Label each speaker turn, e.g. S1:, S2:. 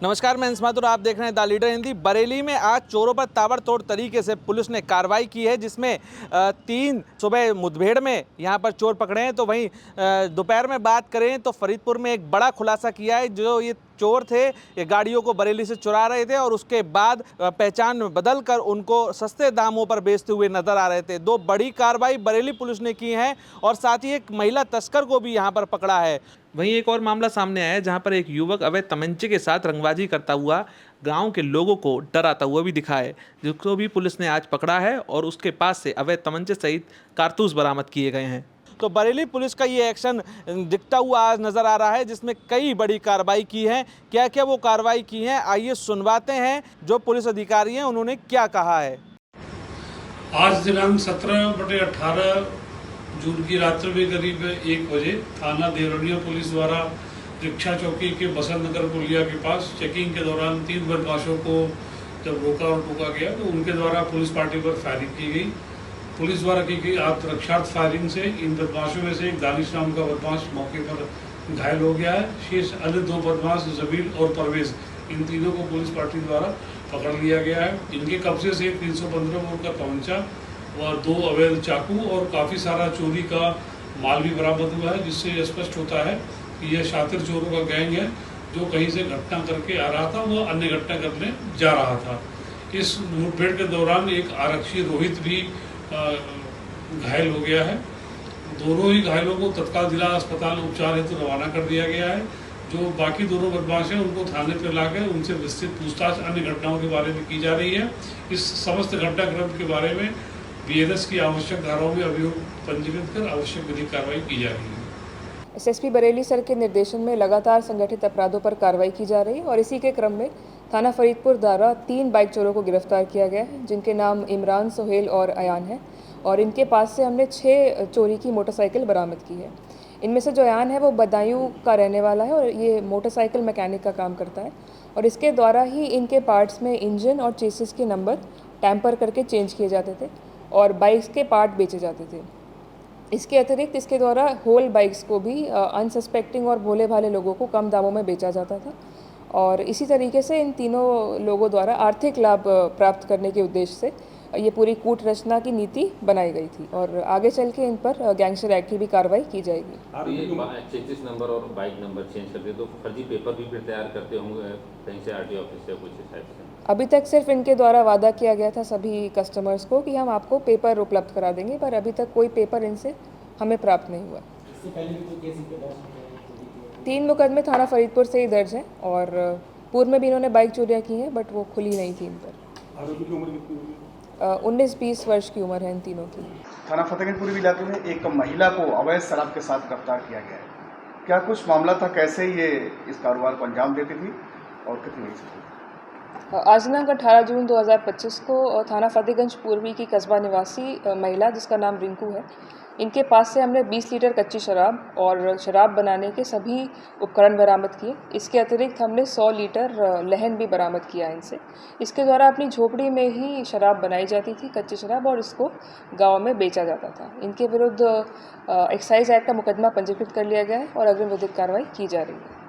S1: नमस्कार, मैं माथुर, आप देख रहे हैं द लीडर हिंदी। बरेली में आज चोरों पर ताबड़तोड़ तरीके से पुलिस ने कार्रवाई की है, जिसमें 3 सुबह मुठभेड़ में यहां पर चोर पकड़े हैं। तो वहीं दोपहर में बात करें तो फरीदपुर में एक बड़ा खुलासा किया है। जो ये चोर थे, ये गाड़ियों को बरेली से चुरा रहे थे और उसके बाद पहचान बदल कर उनको सस्ते दामों पर बेचते हुए नजर आ रहे थे। 2 बड़ी कार्रवाई बरेली पुलिस ने की है और साथ ही एक महिला तस्कर को भी यहाँ पर पकड़ा है। वहीं एक और मामला सामने आया है, जहां पर एक युवक अवैध तमंचे के साथ रंगबाजी करता हुआ गांव के लोगों को डराता हुआ भी दिखा है, जिसको भी पुलिस ने आज पकड़ा है और उसके पास से अवैध तमंचे सहित कारतूस बरामद किए गए हैं। तो बरेली पुलिस का ये एक्शन दिखता हुआ आज नजर आ रहा है, जिसमेमें कई बड़ी कार्रवाई की है। क्या क्या वो कार्रवाई की है, आइए सुनवाते हैं जो पुलिस अधिकारी हैं उन्होंने क्या कहा है।
S2: आज दिनांक 17/18 जून की रात्रि में करीब 1 बजे थाना देवरिया पुलिस द्वारा रिक्शा चौकी के बसंत नगर पुलिया के पास चेकिंग के दौरान 3 बदमाशों को जब रोका और टोका गया तो उनके द्वारा पुलिस पार्टी पर फायरिंग की गई। पुलिस द्वारा की गई आत्मरक्षार्थ फायरिंग से इन बदमाशों में से एक दानिश नाम का बदमाश मौके पर घायल हो गया है। शेष अन्य 2 बदमाश जबील और परवेज, इन तीनों को पुलिस पार्टी द्वारा पकड़ लिया गया है। इनके कब्जे से 315 बोर का तमंचा व 2 अवैध चाकू और काफ़ी सारा चोरी का माल भी बरामद हुआ है, जिससे स्पष्ट होता है कि यह शातिर चोरों का गैंग है जो कहीं से घटना करके आ रहा था, वह अन्य घटना करने जा रहा था। इस मुठभेड़ के दौरान एक आरक्षी रोहित भी घायल हो गया है। दोनों ही घायलों को तत्काल जिला अस्पताल उपचार हेतु रवाना कर दिया गया है। जो बाकी दोनों बदमाश हैं उनको थाने पर लाकर उनसे विस्तृत पूछताछ अन्य घटनाओं के बारे में की जा रही है। इस समस्त घटनाक्रम के बारे में BNS की आवश्यक धाराओं में अभियोग पंजीकृत कर आवश्यक विधिक कार्रवाई की जा रही है।
S3: SSP बरेली सर के निर्देशन में लगातार संगठित अपराधों पर कार्रवाई की जा रही है और इसी के क्रम में थाना फरीदपुर द्वारा 3 बाइक चोरों को गिरफ्तार किया गया है, जिनके नाम इमरान, सोहेल और अयान है। और इनके पास से हमने 6 चोरी की मोटरसाइकिल बरामद की है। इनमें से जो अयान है वो बदायूं का रहने वाला है और ये मोटरसाइकिल मैकेनिक का काम करता है और इसके द्वारा ही इनके पार्ट्स में इंजन और चेसिस के नंबर टैम्पर करके चेंज किए जाते थे और बाइक्स के पार्ट बेचे जाते थे। इसके अतिरिक्त इसके द्वारा होल बाइक्स को भी अनसस्पेक्टिंग और भोले भाले लोगों को कम दामों में बेचा जाता था और इसी तरीके से इन तीनों लोगों द्वारा आर्थिक लाभ प्राप्त करने के उद्देश्य से ये पूरी कूट रचना की नीति बनाई गई थी और आगे चल के इन पर गैंगस्टर एक्ट की भी कार्रवाई की जाएगी।
S4: आप ये चेसिस नंबर और बाइक नंबर चेंज करते तो फर्जी पेपर भी फिर तैयार करते होंगे कहीं से RTO ऑफिस से कुछ टाइप से?
S3: अभी तक सिर्फ इनके द्वारा वादा किया गया था सभी कस्टमर्स को कि हम आपको पेपर उपलब्ध करा देंगे, पर अभी तक कोई पेपर इनसे हमें प्राप्त नहीं हुआ। 3 मुकदमे थाना फरीदपुर से ही दर्ज हैं और पूर्व में भी इन्होंने बाइक चोरियाँ की हैं, बट वो खुली नहीं थी इन पर। 19-20 वर्ष की उम्र है इन तीनों की।
S5: थाना फतेहगंजपुर इलाके में एक महिला को अवैध शराब के साथ गिरफ्तार किया गया है। क्या कुछ मामला था, कैसे ये इस कारोबार को अंजाम देती थी और कितनी हुई थी?
S3: आज दिनांक 18 जून 2025 को थाना फतेहगंज पूर्वी की कस्बा निवासी महिला, जिसका नाम रिंकू है, इनके पास से हमने 20 लीटर कच्ची शराब और शराब बनाने के सभी उपकरण बरामद किए। इसके अतिरिक्त हमने 100 लीटर लहन भी बरामद किया इनसे। इसके द्वारा अपनी झोपड़ी में ही शराब बनाई जाती थी, कच्ची शराब, और इसको गांव में बेचा जाता था। इनके विरुद्ध एक्साइज एक्ट का मुकदमा पंजीकृत कर लिया गया है और अग्रिम विधिक कार्रवाई की जा रही है।